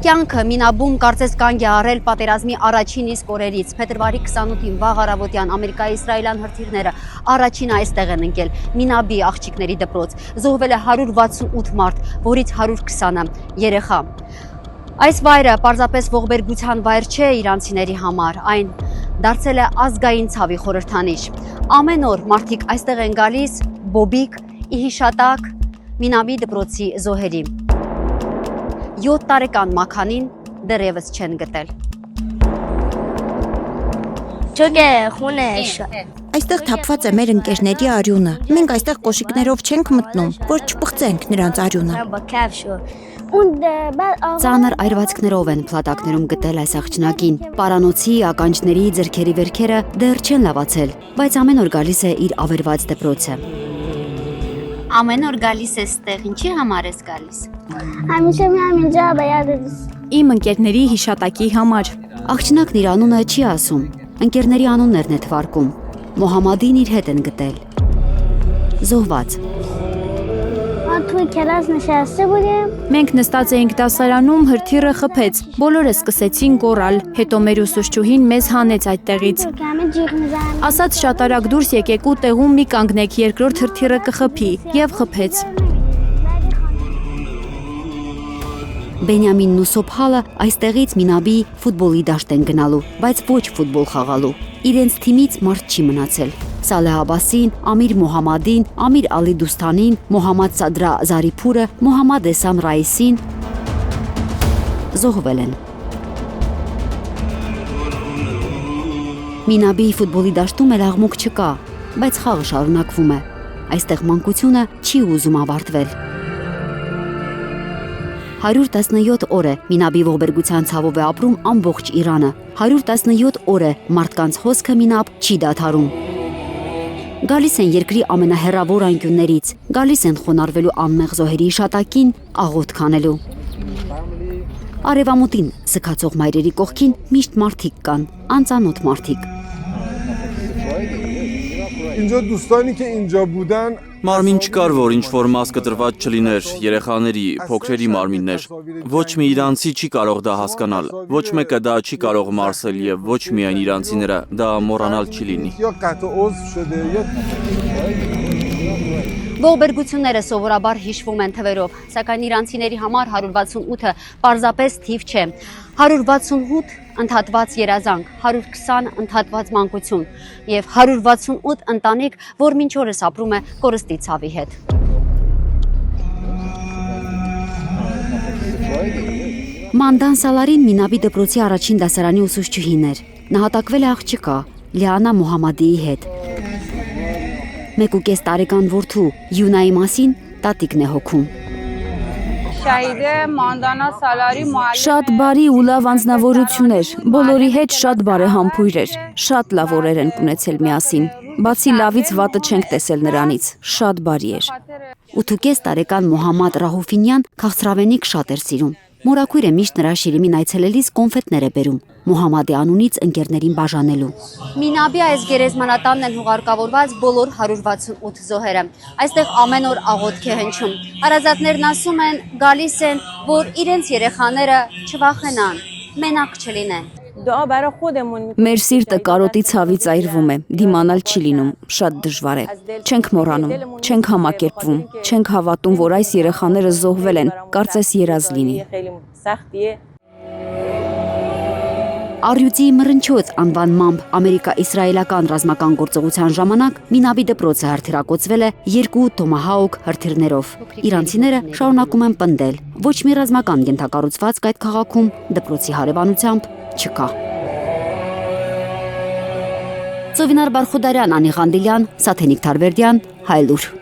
Կյանքը մինաբում կարծես կանգ է առել պատերազմի առաջին իսկ օրերից։ Փետրվարի 28-ին վաղ առավոտյան Ամերիկա-Իսրայելյան հրթիռները առաջին այստեղ են ընկել Մինաբի աղջիկների դպրոց։ Զոհվել է 168 մարդ, որից 120-ը երեխա։ Այս վայրը պարզապես ողբերգության վայր չէ իրանցիների համար, այն դարձել է ազգային ցավի խորհրդանիշ։ Ամեն օր մարդիկ այստեղ են գալիս բոբիկ ի հիշատակ Մինաբի դպրոցի զոհերի։ 7 տարեկան մաքանին դեռևս չեն գտել։ Այստեղ թափված է մեր ընկերների արյունը։ Մենք այստեղ կոշիկներով չենք մտնում, որ չպղծենք նրանց արյունը։ Ծանր այրվածքներով են փլատակներում գտել այս աղջնակին։ Պարանոցի, ականջների, ձեռքերի վերքերը դեռ չեն լավացել, բայց ամեն օր գալիս է իր ավերված դպրոցը։ Ամեն օր գալիս է ստեղ, ինչի համար ես գալիս։ Իմ ընկերների հիշատակի համար։ Աղջնակն իր անունը չի ասում, ընկերների անուններն է թվարկում։ Մոհամադին իր հետ են գտել։ Զոհված։ Մենք նստած էինք դասարանում, հրթիռը խփեց։ Բոլորը սկսեցին գոռալ, հետո մեր ուսուցչուհին մեզ հանեց այդտեղից։ Ասաց շատ արագ դուրս եկեք ու տեղում մի կանգնեք, երկրորդ հրթիռը կխփի, եւ խփեց։ Բենյամինն ու Սոփհալը այստեղից Մինաբի ֆուտբոլի դաշտ են գնալու, բայց ոչ ֆուտբոլ խաղալու։ Իրենց թիմից մարդ չի մնացել։ Սալեհ Աբասին, Ամիր Մոհամադին, Ամիր Ալի Դուստանին, Մոհամմադ Սադրա Զարիփուրը, Մոհամմադ Էսամ Ռայիսին զոհվել են։ Մինաբի ֆուտբոլի դաշտում էլ աղմուկ չկա, բայց խաղը շարունակվում է։ Այստեղ մանկությունը չի ուզում ավարտվել։ 117 օր է Մինաբի ողբերգության ցավով է ապրում ամբողջ Իրանը։ 117 օր է մարդկանց հոսքը Մինաբ չի դադարում։ Գալիս են երկրի ամենահեռավոր անկյուններից, գալիս են խոնարհվելու անմեղ զոհերի հիշատակին, աղոթք անելու։ Արևամուտին սգացող մայրերի կողքին միշտ մարդիկ կան, անծանոթ մարդիկ։ Մարմին չկար, որ ինչ-որ մաս կտրված չլիներ, երեխաների, փոքրերի մարմիններ։ Ոչ մի իրանցի չի կարող դա հասկանալ, ոչ մեկը դա չի կարող մարսել եւ ոչ միայն իրանցիները դա մոռանալ չի լինի։ Ողբերգությունները սովորաբար հիշվում են թվերով, սակայն իրանցիների համար 168-ը պարզապես թիվ չէ։ 168 ընդհատված երազանք, 120 ընդհատված մանկություն եւ 168 ընտանիք, որ մինչ օրս ապրում է կորստի ցավի հետ։ Մանդան Սալարին Մինաբի դպրոցի առաջին դասարանի ուսուցչուհին էր։ Նահատակվել է աղջկա Լիանա Մոհամադիի հետ։ 1.5 տարեկան որդու Յունայի մասին տատիկն է հոգում։ Շատ բարի ու լավ անձնավորություն էր, բոլորի հետ շատ բարեհամբույր էր, շատ լավ օրեր են ունեցել միասին, բացի լավից վատը չենք տեսել նրանից, շատ բարի էր։ 8.5 տարեկան Մոհամմադ Ռահուֆինյան քաղցրավենիք շատ էր սիրում։ Մորաքույրը միշտ նրա շիրիմին այցելելիս կոնֆետներ է բերում, Մոհամմադի անունից ընկերներին բաժանելու։ Մինաբի այս գերեզմանատանն են հուղարկավորված բոլոր 168 զոհերը։ Այստեղ ամեն օր աղոթք է հնչում։ Հարազատներն ասում են, գալիս են, որ իրենց երեխաները չվախենան, մենակ չլինեն։ Մեր սիրտը կարոտի ցավից այրվում է, դիմանալ չի լինում, շատ դժվար է։ Չենք մոռանում, չենք համակերպվում, չենք հավատում, որ այս երեխաները զոհվել են, կարծես երազ լինի։ Առյուծի մռնչոց անվանմամբ ամերիկա-իսրայելական ռազմական գործողության ժամանակ Մինաբի դպրոցը հրթիռակոծվել է 2 Թոմահաուք հրթիռներով։ Իրանցիները շարունակում են պնդել, ոչ մի ռազմական ենթակառուցվածք այդ քաղաքում դպրոցի հարևանությամբ չկա։ Ծովինար Բարխուդարյան, Անի Ղանդիլյան, Սաթենիկ Թարվերդյան, Հայլուր։